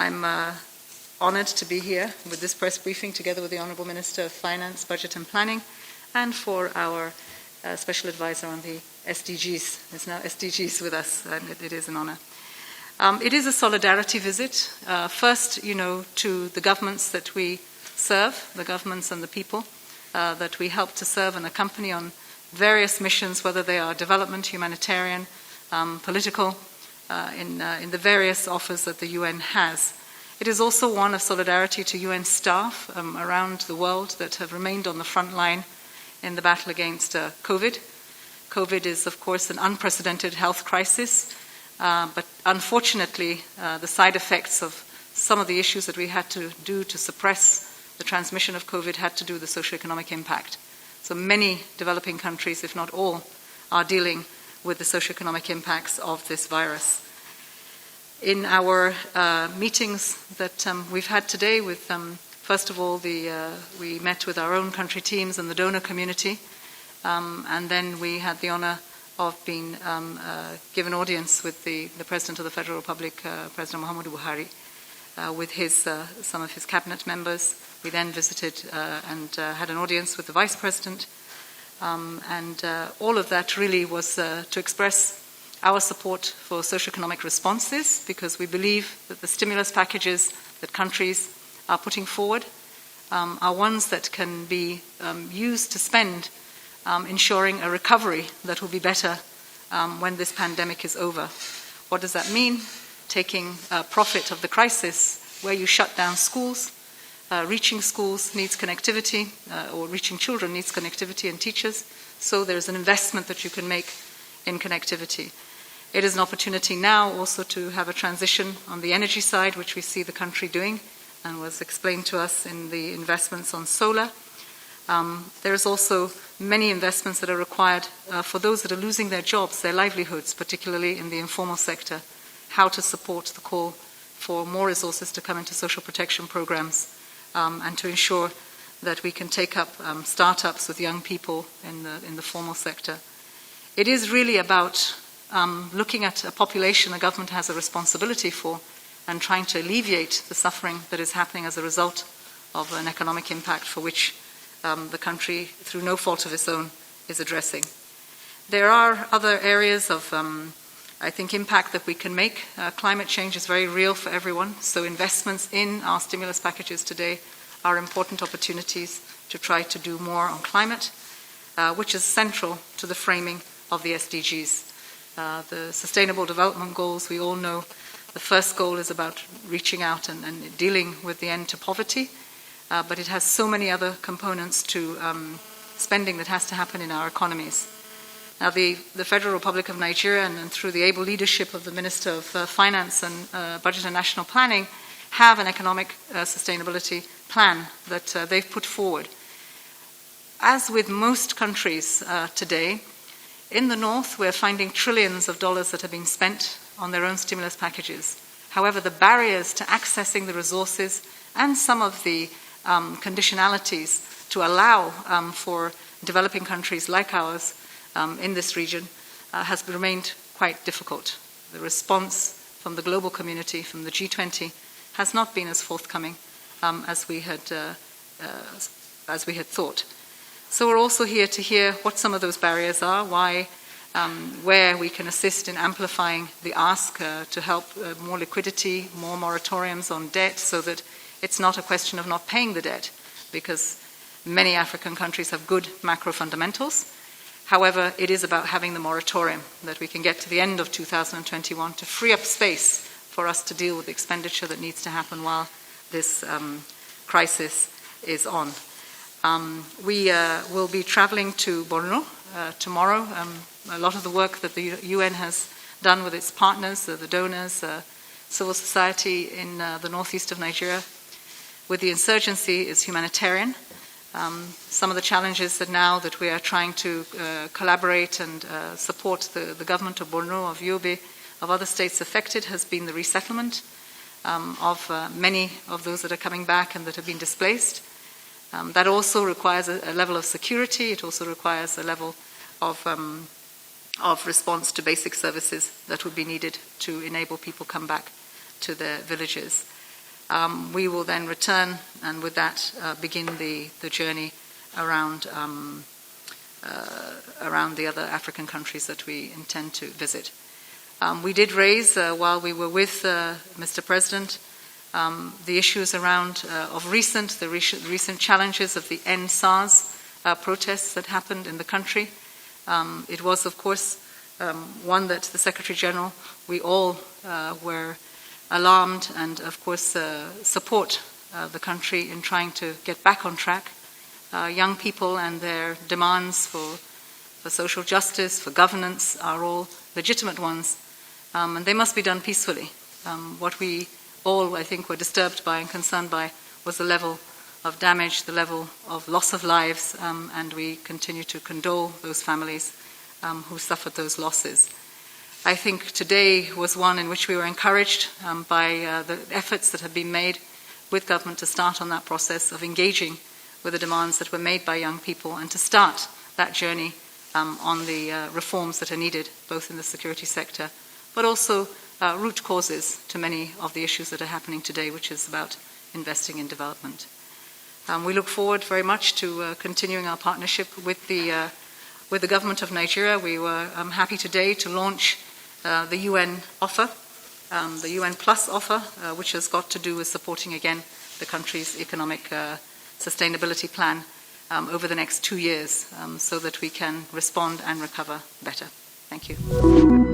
I'm honored to be here with this press briefing together with the Honorable Minister of Finance, Budget and Planning, and for our Special Advisor on the SDGs. There's now SDGs with us, and it is an honor. It is a solidarity visit, first, to the governments that we serve, the governments and the people that we help to serve and accompany on various missions, whether they are development, humanitarian, political, in the various offers that the UN has. It is also one of solidarity to UN staff around the world that have remained on the front line in the battle against COVID. COVID is, of course, an unprecedented health crisis, but unfortunately, the side effects of some of the issues that we had to do to suppress the transmission of COVID had to do with the socioeconomic impact. So many developing countries, if not all, are dealing with the socioeconomic impacts of this virus. In our meetings that we've had today with, first of all, we met with our own country teams and the donor community, and then we had the honor of being given audience with the President of the Federal Republic, President Mohammed Buhari, with some of his cabinet members. We then visited and had an audience with the Vice President, and all of that really was to express our support for socioeconomic responses, because we believe that the stimulus packages that countries are putting forward are ones that can be used to spend ensuring a recovery that will be better when this pandemic is over. What does that mean? Taking profit of the crisis where you shut down schools. Reaching schools needs connectivity, or reaching children needs connectivity and teachers, so there's an investment that you can make in connectivity. It is an opportunity now also to have a transition on the energy side, which we see the country doing, and was explained to us in the investments on solar. There's also many investments that are required for those that are losing their jobs, their livelihoods, particularly in the informal sector, how to support the call for more resources to come into social protection programs, and to ensure that we can take up startups with young people in the formal sector. It is really about looking at a population the government has a responsibility for and trying to alleviate the suffering that is happening as a result of an economic impact for which the country, through no fault of its own, is addressing. There are other areas of, I think, impact that we can make. Climate change is very real for everyone, so investments in our stimulus packages today are important opportunities to try to do more on climate, which is central to the framing of the SDGs. The Sustainable Development Goals, we all know the first goal is about reaching out and dealing with the end to poverty, but it has so many other components to spending that has to happen in our economies. Now, the Federal Republic of Nigeria, and through the able leadership of the Minister of Finance and Budget and National Planning, have an economic sustainability plan that they've put forward. As with most countries today, in the North, we're finding trillions of dollars that have been spent on their own stimulus packages. However, the barriers to accessing the resources and some of the conditionalities to allow for developing countries like ours in this region has remained quite difficult. The response from the global community, from the G20, has not been as forthcoming as we had thought. So we're also here to hear what some of those barriers are, why, where we can assist in amplifying the ask to help more liquidity, more moratoriums on debt, so that it's not a question of not paying the debt, because many African countries have good macro fundamentals. However, it is about having the moratorium, that we can get to the end of 2021 to free up space for us to deal with the expenditure that needs to happen while this crisis is on. We will be traveling to Borno tomorrow. A lot of the work that the UN has done with its partners, the donors, civil society in the northeast of Nigeria, with the insurgency is humanitarian. Some of the challenges that now that we are trying to collaborate and support the government of Borno, of Yobe, of other states affected, has been the resettlement of many of those that are coming back and that have been displaced. That also requires a level of security. It also requires a level of response to basic services that would be needed to enable people come back to their villages. We will then return and with that begin the journey around the other African countries that we intend to visit. We did raise, while we were with Mr. President, the issues around the recent challenges of the End SARS protests that happened in the country. It was, of course, one that the Secretary General, we all were alarmed and, of course, support the country in trying to get back on track. Young people and their demands for social justice, for governance, are all legitimate ones, and they must be done peacefully. What we all, I think, were disturbed by and concerned by was the level of damage, the level of loss of lives, and we continue to condole those families who suffered those losses. I think today was one in which we were encouraged by the efforts that have been made with government to start on that process of engaging with the demands that were made by young people and to start that journey on the reforms that are needed, both in the security sector, but also root causes to many of the issues that are happening today, which is about investing in development. We look forward very much to continuing our partnership with the government of Nigeria. We were happy today to launch the UN offer, the UN Plus offer, which has got to do with supporting again the country's economic sustainability plan over the next 2 years so that we can respond and recover better. Thank you.